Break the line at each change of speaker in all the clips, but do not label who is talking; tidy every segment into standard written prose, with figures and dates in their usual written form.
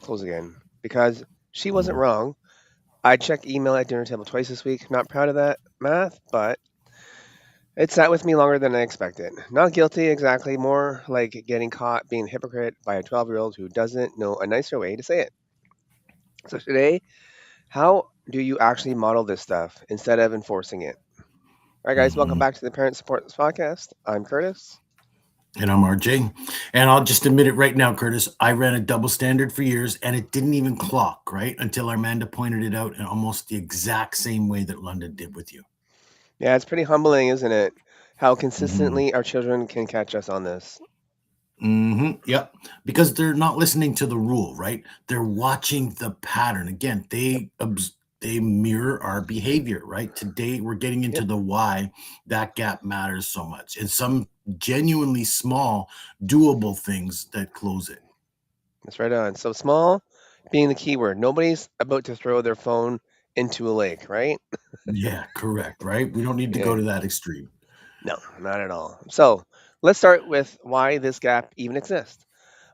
close again because she wasn't
Mhm.
wrong. I checked email at dinner table twice this week. Not proud of that math, but it sat with me longer than I expected. Not guilty exactly, more like getting caught being a hypocrite by a 12-year-old who doesn't know a nicer way to say it. So today, how do you actually model this stuff instead of enforcing it? All right, guys, welcome
Mhm.
back to the Parent Support Podcast. I'm Curtis.
And I'm RJ. And I'll just admit it right now, Curtis. I ran a double standard for years and it didn't even clock, right? Until Armanda pointed it out in almost the exact same way that London did with you.
Yeah, it's pretty humbling, isn't it? How
Hmm.
consistently our children can catch us on this.
Yep. Because they're not listening to the rule, right? They're watching the pattern. Again,
Yep,
they mirror our behavior, right? Today we're getting into
yep,
the why that gap matters so much. And some genuinely small, doable things that close it.
that's right on. So small being the key word. Nobody's about to throw their phone into a lake, right?
Yeah, correct, right? We don't need to go
Yeah,
to that extreme.
no, not at all. So let's start with why this gap even exists.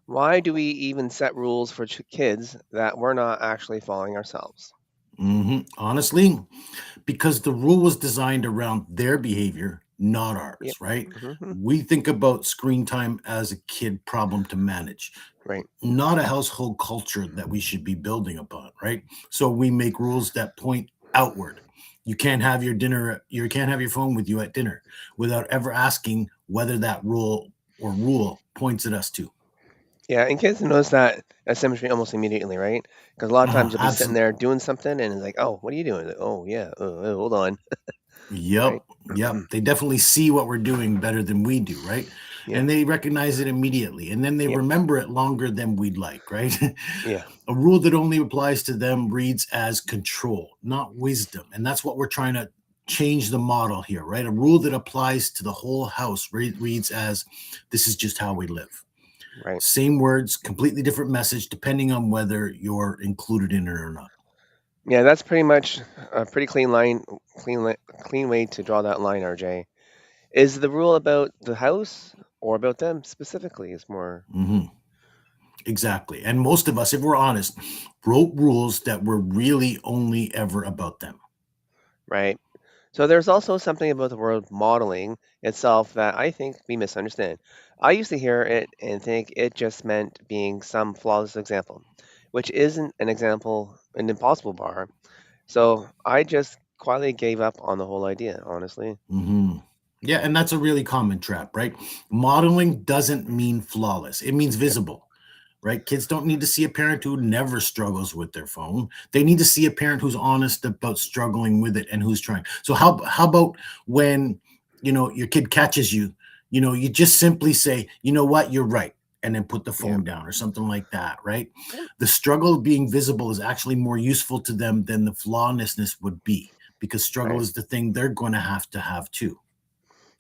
Why do we even set rules for kids that we're not actually following ourselves?
Honestly, because the rule was designed around their behavior, not
Yep.
ours, right?
Hmm.
We think about screen time as a kid problem to manage,
Right.
not a household culture that we should be building upon, right? So we make rules that point outward. You can't have your phone with you at dinner without ever asking whether that rule points at us to.
Yeah, and kids notice that asymmetry almost immediately, right? Because a lot of times you'll be sitting
Absolutely.
there doing something, and it's like, "Oh, what are you doing?" Like, "Oh, yeah, hold on."
Yep.
Right?
Yep. They definitely see what we're doing better than we do, right?
Yep.
And they recognize it immediately. And then they
Yep.
remember it longer than we'd like, right?
Yeah.
A rule that only applies to them reads as control, not wisdom. And that's what we're trying to change the model here, right? A rule that applies to the whole house reads as this is just how we live.
Right.
Same words, completely different message, depending on whether you're included in it or not.
Yeah, that's pretty much a pretty clean line, clean way to draw that line, RJ. Is the rule about the house or about them specifically? Is more
Mhm. Exactly. And most of us, if we're honest, wrote rules that were really only ever about them.
right. So there's also something about the word modeling itself that I think we misunderstand. I used to hear it and think it just meant being some flawless example, which isn't an example, an impossible bar. So I just quietly gave up on the whole idea, honestly.
Hmm. Yeah, and that's a really common trap, right? Modeling doesn't mean flawless, it means
Yep.
visible, right? Kids don't need to see a parent who never struggles with their phone. They need to see a parent who's honest about struggling with it and who's trying. So how about when your kid catches you, you just simply say, you know what, you're right, and then put the
Yep.
phone down or something like that, right?
Yep.
The struggle being visible is actually more useful to them than the flawlessness would be because struggle
Right.
is the thing they're going to have too.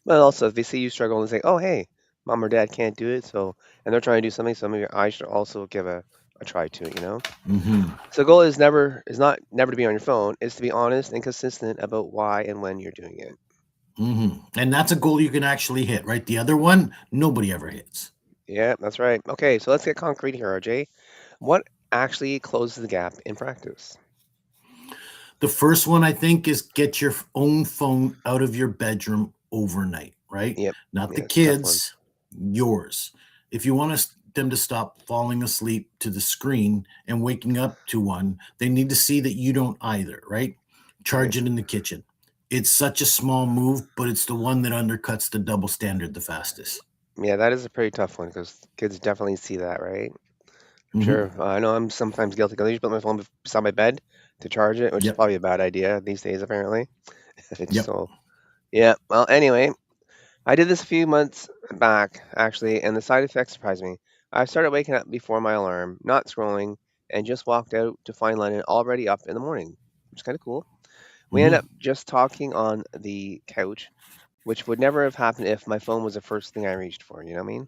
But also, if they see you struggle and say, "Oh, hey, mom or dad can't do it," so and they're trying to do something, so maybe I should also give a try to it.
Hmm.
So the goal is not never to be on your phone. It's to be honest and consistent about why and when you're doing it.
Hmm. And that's a goal you can actually hit, right? The other one, nobody ever hits.
Yeah, that's right. Okay, so let's get concrete here, RJ. What actually closes the gap in practice?
The first one, I think, is get your own phone out of your bedroom overnight, right?
Yep.
Not
Yeah,
the
it's a tough one.
kids, yours. If you want them to stop falling asleep to the screen and waking up to one, they need to see that you don't either, right?
Right.
Charge it in the kitchen. It's such a small move, but it's the one that undercuts the double standard the fastest.
Yeah, that is a pretty tough one because kids definitely see that, right? For
Hmm.
sure. I know I'm sometimes guilty because I usually put my phone beside my bed to charge it, which is
Yep.
probably a bad idea these days, apparently. It's
Yep.
so, yeah. Well, anyway, I did this a few months back, actually, and the side effects surprised me. I started waking up before my alarm, not scrolling, and just walked out to find Lennon already up in the morning, which is kind of cool. We ended
Hmm.
up just talking on the couch, which would never have happened if my phone was the first thing I reached for. You know what I mean?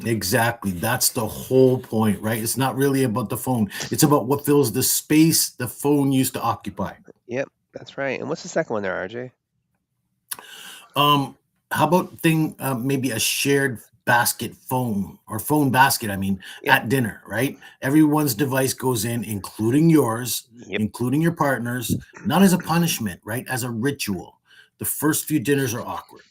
Exactly. That's the whole point, right? It's not really about the phone. It's about what fills the space the phone used to occupy.
Yep, that's right. And what's the second one there, RJ?
Um, how about maybe a shared basket phone or phone basket, I mean,
Yep.
at dinner, right? Everyone's device goes in, including yours,
Yep.
including your partner's, not as a punishment, right? As a ritual. The first few dinners are awkward.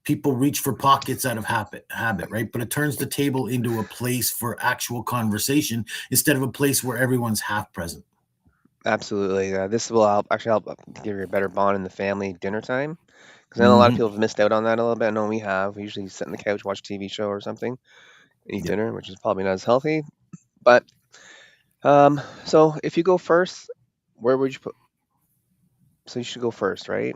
People reach for pockets out of habit, right? But it turns the table into a place for actual conversation instead of a place where everyone's half present.
Absolutely. This will help give you a better bond in the family dinner time. Because I know a lot of
Hmm.
people have missed out on that a little bit. I know we have. We usually sit on the couch, watch a TV show or something, and eat
Yeah.
dinner, which is probably not as healthy. But so if you go first, where would you put? So you should go first, right?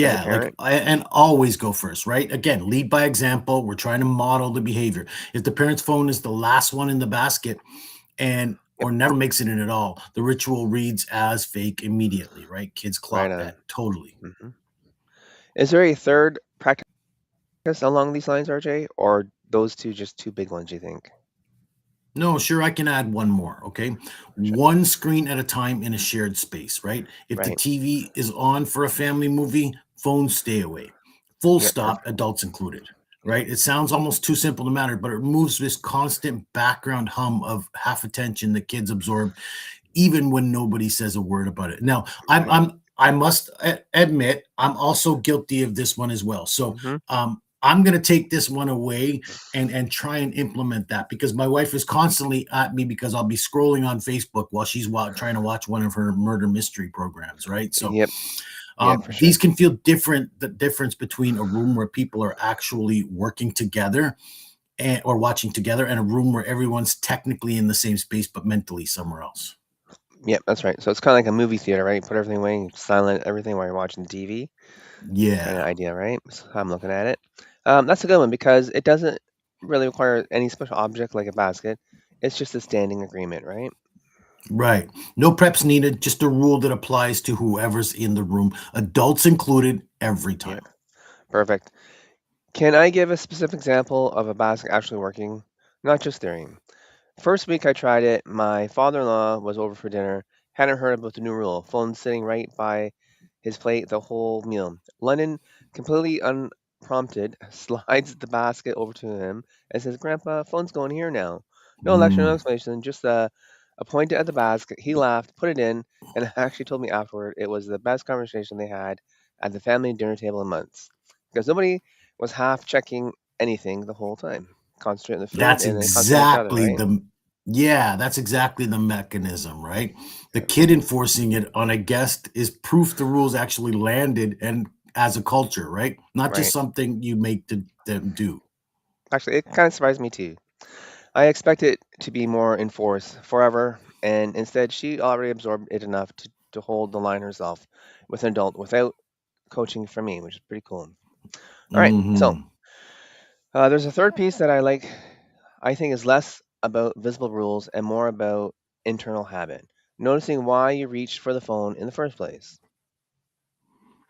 As a
Yeah, like
parent,
and always go first, right? Again, lead by example. We're trying to model the behavior. If the parent's phone is the last one in the basket and
yep,
or never makes it in at all, the ritual reads as fake immediately, right? Kids
right
clock
on.
that totally.
Hmm. Is there a third practice along these lines, RJ, or those two just two big ones? You think?
No, sure, I can add one more. Okay.
Sure.
One screen at a time in a shared space, right? If the
Right.
TV is on for a family movie, phones stay away. Full
Yep.
stop,
Perfect.
adults included,
Yep.
right? It sounds almost too simple to matter, but it removes this constant background hum of half attention that kids absorb even when nobody says a word about it. Now,
Right.
I must admit, I'm also guilty of this one as well. So,
Hmm.
I'm going to take this one away and try and implement that because my wife is constantly at me because I'll be scrolling on Facebook while she's trying to watch one of her murder mystery programs, right? So,
Yep. Yeah, for
these
sure.
can feel different. The difference between a room where people are actually working together or watching together and a room where everyone's technically in the same space but mentally somewhere else.
Yep, that's right. So it's kind of like a movie theater, right? You put everything away, you silent everything while you're watching TV. Kind of
Yeah.
idea, right? So I'm looking at it. That's a good one because it doesn't really require any special object like a basket. It's just a standing agreement, right?
Right. No preps needed, just a rule that applies to whoever's in the room, adults included, every
Yeah,
time.
perfect. Can I give a specific example of a basket actually working, not just theory? First week I tried it, my father-in-law was over for dinner, hadn't heard about the new rule. Phone sitting right by his plate the whole meal. London, completely unprompted, slides the basket over to him and says, "Grandpa, phone's going here now." No lecture, no
Mm,
explanation, just a pointed at the basket. He laughed, put it in, and actually told me afterward it was the best conversation they had at the family dinner table in months because nobody was half checking anything the whole time. Concentrate on the food
that's
and then concentrate on each other,
exactly
right?
the yeah, that's exactly the mechanism, right? The kid enforcing it on a guest is proof the rules actually landed and as a culture, right? Not just
Right.
something you make them do.
Actually, it kind of surprised me too. I expected it to be more in force forever, and instead, she already absorbed it enough to hold the line herself with an adult without coaching from me, which is pretty cool. All right, so
Hmm.
there's a third piece that I like. I think is less about visible rules and more about internal habit. Noticing why you reached for the phone in the first place.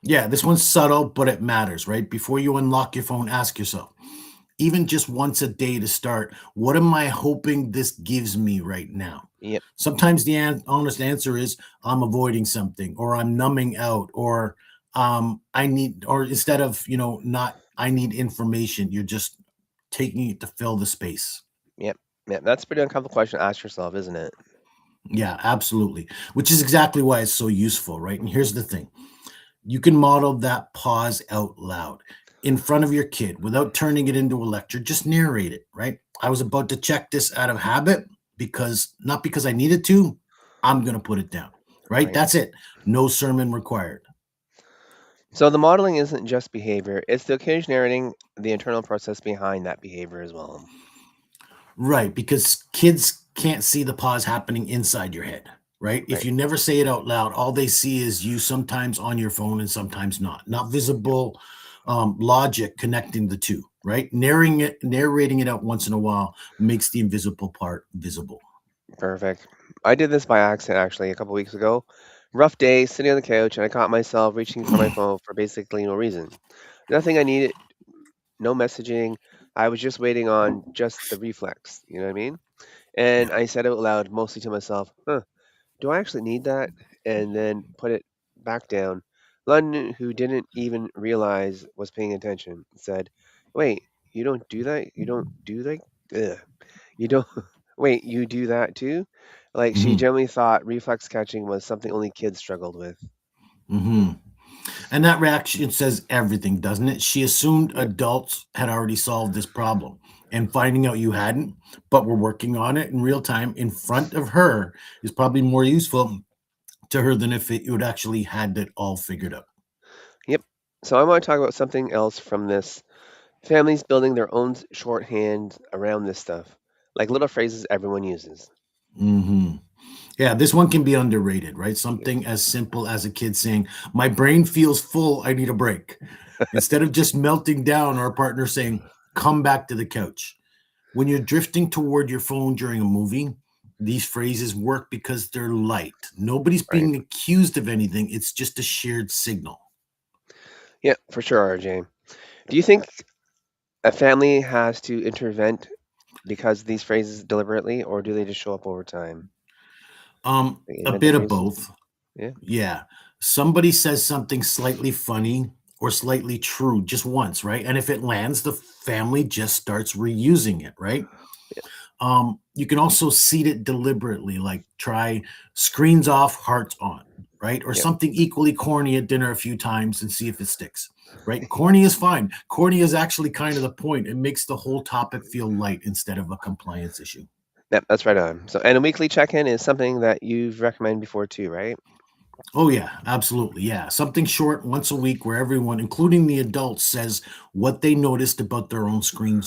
Yeah, this one's subtle, but it matters, right? Before you unlock your phone, ask yourself, even just once a day to start, what am I hoping this gives me right now?
Yep,
Sometimes the honest answer is I'm avoiding something or I'm numbing out or I need, or instead of, not, I need information, you're just taking it to fill the space.
yep, yep. That's a pretty uncomfortable question to ask yourself, isn't it?
Yeah, absolutely. Which is exactly why it's so useful, right? And here's the thing, you can model that pause out loud in front of your kid without turning it into a lecture. Just narrate it, right? I was about to check this out of habit because not because I needed to, I'm going to put it down, right?
Right.
That's it. No sermon required.
So the modeling isn't just behavior, it's the occasion narrating the internal process behind that behavior as well.
Right. Because kids can't see the pause happening inside your head, right? If
Right.
you never say it out loud, all they see is you sometimes on your phone and sometimes not
Yep.
visible logic connecting the two, right? Narrating it out once in a while makes the invisible part visible.
Perfect. I did this by accident actually a couple weeks ago. Rough day, sitting on the couch, and I caught myself reaching for my phone for basically no reason. Nothing I needed, no messaging. I was just waiting on just the reflex. You know what I mean? And
Yeah.
I said out loud, mostly to myself, huh, do I actually need that? And then put it back down. London, who didn't even realize was paying attention, said, "Wait, You don't do that? You don't do that? Ugh. You don't wait, you do that too? Like, she
Hmm.
generally thought reflex catching was something only kids struggled with.
Hmm. And that reaction says everything, doesn't it? She assumed
Yep.
adults had already solved this problem, and finding out you hadn't, but were working on it in real time in front of her is probably more useful to her than if you had actually had it all figured out.
Yep. So I want to talk about something else from this. Families building their own shorthand around this stuff, like little phrases everyone uses.
Hmm. Yeah, this one can be underrated, right?
Yep.
Something as simple as a kid saying, "My brain feels full, I need a break." Instead of just melting down, or a partner saying, "Come back to the couch." When you're drifting toward your phone during a movie, these phrases work because they're light. Nobody's
Right.
being accused of anything, it's just a shared signal.
Yeah, for sure, RJ. Do you think a family has to intervene because of these phrases deliberately, or do they just show up over time? They
A
invent the
bit of
phrases?
both.
Yeah.
Yeah. Somebody says something slightly funny or slightly true just once, right? And if it lands, the family just starts reusing it, right? You can also seed it deliberately, like try screens off, hearts on, right? Or
Yep.
something equally corny at dinner a few times and see if it sticks, right? Corny is fine. Corny is actually kind of the point. It makes the whole topic feel light instead of a compliance issue.
Yep, that's right on. So, and a weekly check-in is something that you've recommended before too, right?
Oh, yeah, absolutely. Yeah. Something short once a week where everyone, including the adults, says what they noticed about their own screen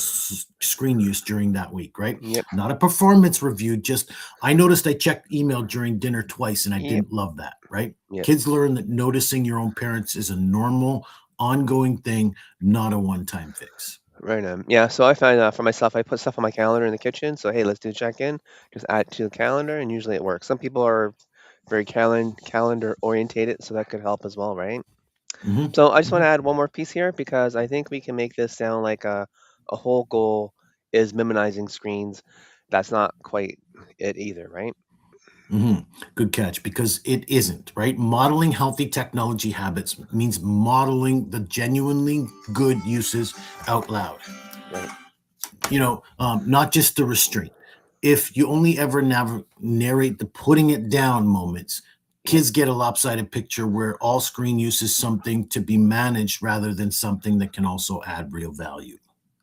use during that week, right?
Yep.
Not a performance review, just I noticed I checked email during dinner twice and I
Yep.
didn't love that, right?
Yep.
Kids learn that noticing your own parents is a normal, ongoing thing, not a one-time fix.
Right on. Yeah. So I find for myself, I put stuff on my calendar in the kitchen. So hey, let's do a check-in. Just add it to the calendar, and usually it works. Some people are very calendar orientated, so that could help as well, right?
Hmm.
So I just want
Hmm.
to add one more piece here because I think we can make this sound like a whole goal is minimizing screens. That's not quite it either, right?
Hmm. Good catch, because it isn't, right? Modeling healthy technology habits means modeling the genuinely good uses out loud,
Right.
not just the restraint. If you only ever narrate the putting it down moments,
Yep.
kids get a lopsided picture where all screen use is something to be managed rather than something that can also add real value.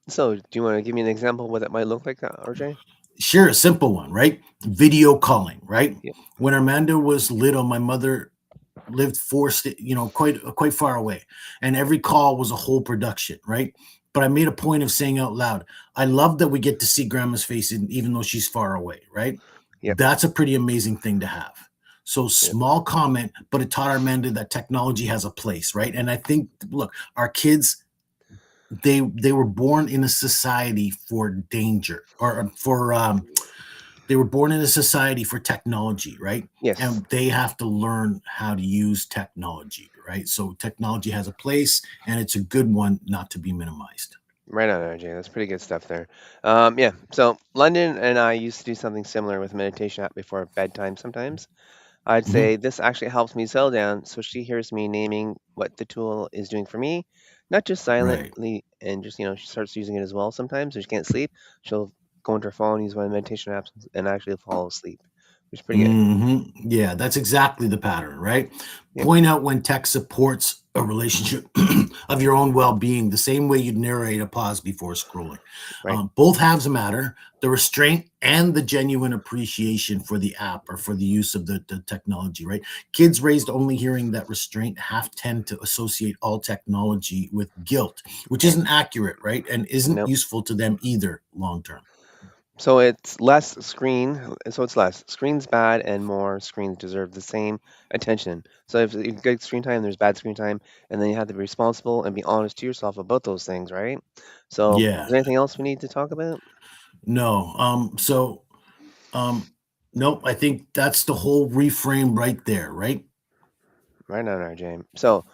So do you want to give me an example of what that might look like, RJ?
Sure, a simple one, right? Video calling, right?
Yep.
When Armando was little, my mother lived quite far away, and every call was a whole production, right? But I made a point of saying out loud, "I love that we get to see Grandma's face, even though she's far away," right?
Yep.
That's a pretty amazing thing to have. So
Yep.
small comment, but it taught Armando that technology has a place, right? And I think, look, our kids, they were born in a society for danger, or for they were born in a society for technology, right?
Yes.
And they have to learn how to use technology, right? So technology has a place, and it's a good one, not to be minimized.
Right on, RJ. That's pretty good stuff there. Yeah. So London and I used to do something similar with meditation app before bedtime sometimes. I'd
Hmm.
say this actually helps me settle down so she hears me naming what the tool is doing for me, not just
Right.
silently and just, she starts using it as well sometimes. If she can't sleep, she'll go into her phone, use one of the meditation apps, and actually fall asleep, which is pretty good.
Yeah, that's exactly the pattern, right?
Yep.
Point out when tech supports a relationship of your own well-being, the same way you'd narrate a pause before scrolling.
Right.
Both halves matter: the restraint and the genuine appreciation for the app or for the use of the technology, right? Kids raised only hearing that restraint half tend to associate all technology with guilt, which
Right.
isn't accurate, right? And isn't
Nope.
useful to them either long term.
So it's less screen. So it's less screens bad and more screens deserve the same attention. So if you good screen time, there's bad screen time, and then you have to be responsible and be honest to yourself about those things, right? So is
Yeah.
there anything else we need to talk about?
No. Um, nope, I think that's the whole reframe right there, right?
Right on, RJ. So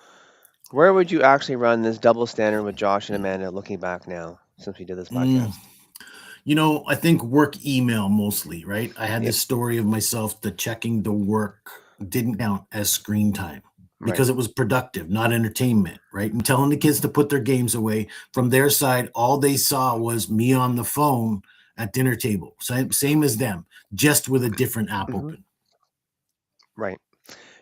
where would you actually run this double standard with Josh and Amanda looking back now since we did this
Mm,
podcast?
I think work email mostly, right? I had
Yep.
this story of myself that checking the work didn't count as screen time.
Right.
because it was productive, not entertainment, right? And telling the kids to put their games away. From their side, all they saw was me on the phone at dinner table. Same as them, just with a different app
Hmm.
open.
Right.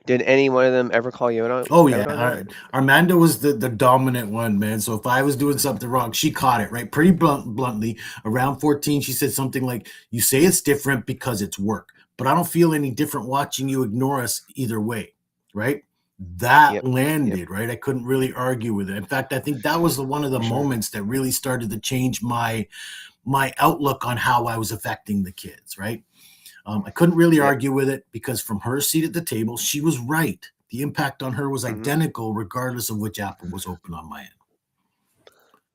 Did any one of them ever call you
Oh yeah,
out on that?
Armanda was the dominant one, man. So if I was doing something wrong, she caught it right pretty bluntly. Around 14, she said something like, "You say it's different because it's work, but I don't feel any different watching you ignore us either way." Right? That
Yep. Yep.
landed right. I couldn't really argue with it. In fact, I think that was one of the
For sure.
moments that really started to change my outlook on how I was affecting the kids. Right? I couldn't really
Yep.
argue with it because from her seat at the table, she was right. The impact on her was
Hmm.
identical, regardless of which apple was open on my end.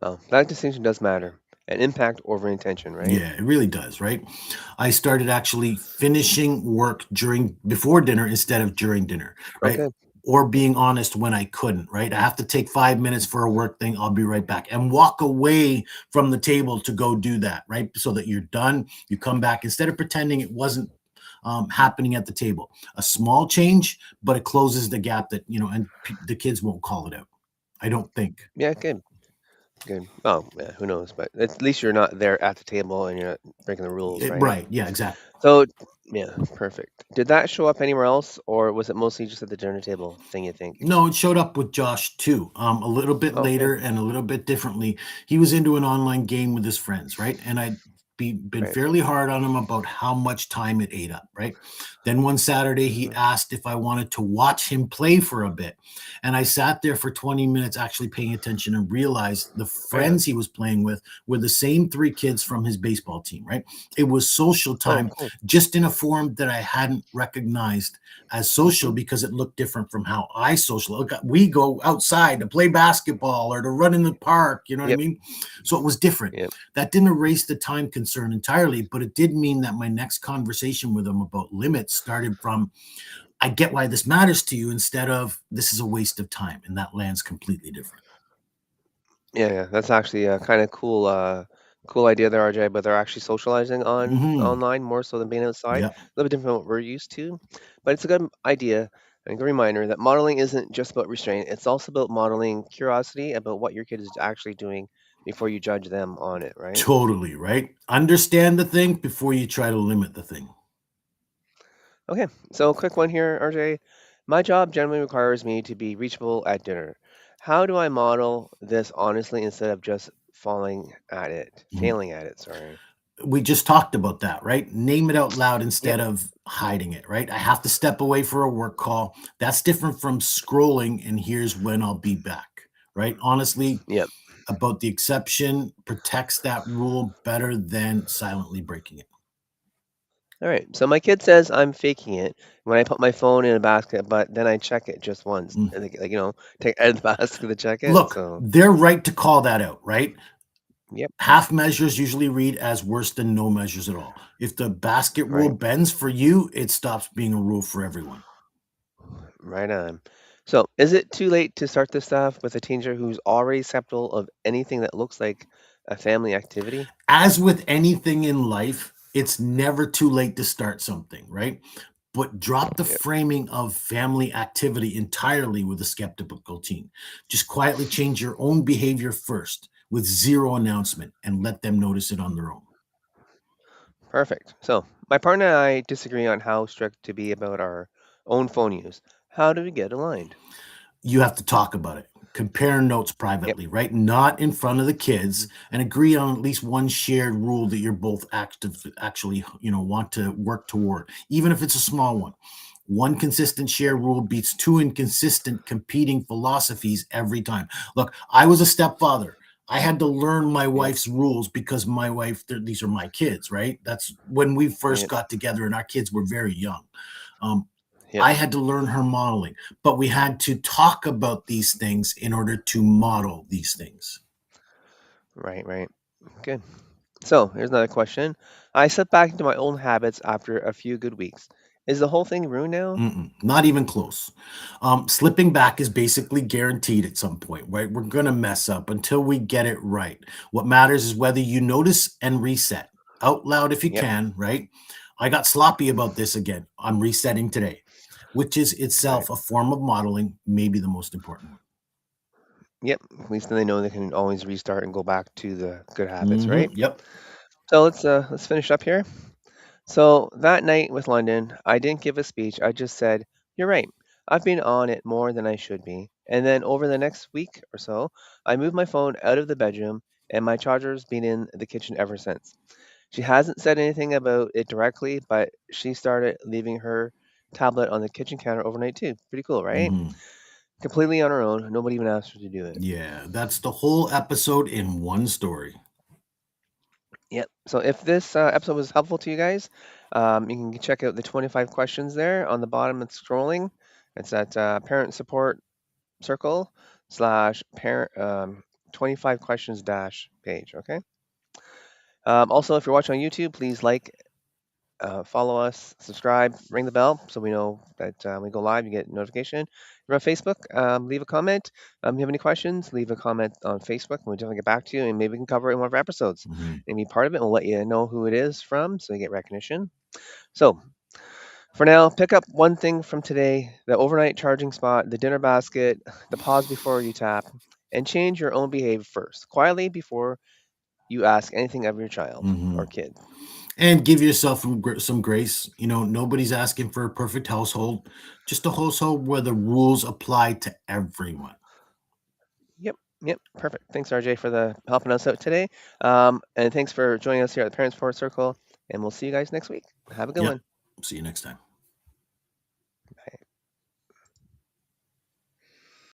Well, that distinction does matter. An impact over intention, right?
Yeah, it really does, right? I started actually finishing work during before dinner instead of during dinner, right?
Okay.
Or being honest when I couldn't, right? I have to take 5 minutes for a work thing. I'll be right back and walk away from the table to go do that, right? So that you're done. You come back instead of pretending it wasn't happening at the table. A small change, but it closes the gap that, and the kids won't call it out. I don't think.
Yeah. Good. Good. Oh, yeah, who knows? But at least you're not there at the table and you're not breaking the rules, right?
Right. Yeah, exactly.
So, yeah, perfect. Did that show up anywhere else, or was it mostly just at the dinner table thing? You think?
No, it showed up with Josh too. A little bit
Okay.
later and a little bit differently. He was into an online game with his friends, right? And been
Right.
fairly hard on him about how much time it ate up, right? Then one Saturday, he
Hmm.
asked if I wanted to watch him play for a bit. And I sat there for 20 minutes actually paying attention and realized the
Right on.
friends he was playing with were the same three kids from his baseball team, right? It was social
Oh,
time,
cool.
just in a form that I hadn't recognized as social
Hmm.
because it looked different from how I social. We go outside to play basketball or to run in the park. You know what I
Yep.
mean? So it was different.
Yep.
That didn't erase the time concern entirely, but it did mean that my next conversation with him about limits started from, I get why this matters to you, instead of, this is a waste of time. And that lands completely different.
Yeah. Yeah. That's actually a kind of cool. Cool idea there, RJ. But they're actually socializing on
Hmm.
online more so than being outside.
Yeah.
A little bit different from what we're used to, but it's a good idea and a good reminder that modeling isn't just about restraint. It's also about modeling curiosity about what your kid is actually doing before you judge them on it. Right.
Totally. Right. Understand the thing before you try to limit the thing.
Okay, so quick one here, RJ. My job generally requires me to be reachable at dinner. How do I model this honestly instead of just
Mhm.
failing at it, sorry.
We just talked about that, right? Name it out loud
Yep,
instead of hiding it, right? I have to step away for a work call. That's different from scrolling, and here's when I'll be back, right? Honestly,
yep.
about the exception protects that rule better than silently breaking it.
All right. So my kid says I'm faking it when I put my phone in a basket, but then I check it just once.
Mm.
And take out of the basket to check it.
Look,
So,
they're right to call that out, right?
yep.
Half measures usually read as worse than no measures at all. If the basket rule
Right.
bends for you, it stops being a rule for everyone.
Right on. So, is it too late to start this stuff with a teenager who's already skeptical of anything that looks like a family activity?
As with anything in life, it's never too late to start something, right? But drop the
Yep.
framing of family activity entirely with a skeptical teen. Just quietly change your own behavior first with zero announcement and let them notice it on their own.
Perfect. So, my partner and I disagree on how strict to be about our own phone use. How do we get aligned?
You have to talk about it. Compare notes
Yep.
privately, right? Not in front of the
Mhm.
kids, and agree on at least one shared rule that you're both actually, want to work toward, even if it's a small one. One consistent shared rule beats two inconsistent competing philosophies every time. Look, I was a stepfather. I had to learn my
Yep.
wife's rules because my wife, these are my kids, right? That's when we first
Yep.
got together and our kids were very young. Um,
Yep.
I had to learn her modeling, but we had to talk about these things in order to model these things.
Right. Right. Good. So, here's another question. I slipped back into my old habits after a few good weeks. Is the whole thing ruined now?
Mm-mm, not even close. Slipping back is basically guaranteed at some point, right? We're going to mess up until we get it right. What matters is whether you notice and reset out loud if you
Yep.
can, right? I got sloppy about this again. I'm resetting today. which is
Right.
itself a form of modeling, maybe the most important one.
Yep. At least then they know they can always restart and go back to the good habits, right?
Yep.
So let's finish up here. So that night with London, I didn't give a speech. I just said, "You're right. I've been on it more than I should be." And then over the next week or so, I moved my phone out of the bedroom, and my charger's been in the kitchen ever since. She hasn't said anything about it directly, but she started leaving her tablet on the kitchen counter overnight too. Pretty cool, right?
Hmm.
Completely on her own. Nobody even asked her to do it.
Yeah, that's the whole episode in one story.
Yep. So if this episode was helpful to you guys, you can check out the 25 questions there on the bottom. It's scrolling. It's at parent support circle slash parent 25 questions dash page. Okay. Also, if you're watching on YouTube, please like, follow us, subscribe, ring the bell so we know that when we go live, you get notification. If you're on Facebook, leave a comment. If you have any questions, leave a comment on Facebook, and we'll definitely get back to you, and maybe we can cover it in one of our episodes
Hmm.
and be part of it. We'll let you know who it is from, so you get recognition. So for now, pick up one thing from today: the overnight charging spot, the dinner basket, the pause before you tap, and change your own behavior first, quietly before you ask anything of your child
Hmm.
or kid.
And give yourself some grace. Nobody's asking for a perfect household, just a household where the rules apply to everyone.
Yep, yep, perfect. Thanks, RJ, for the helping us out today, and thanks for joining us here at the Parents Support Circle. And we'll see you guys next week. Have a good
Yep.
one.
See you next time.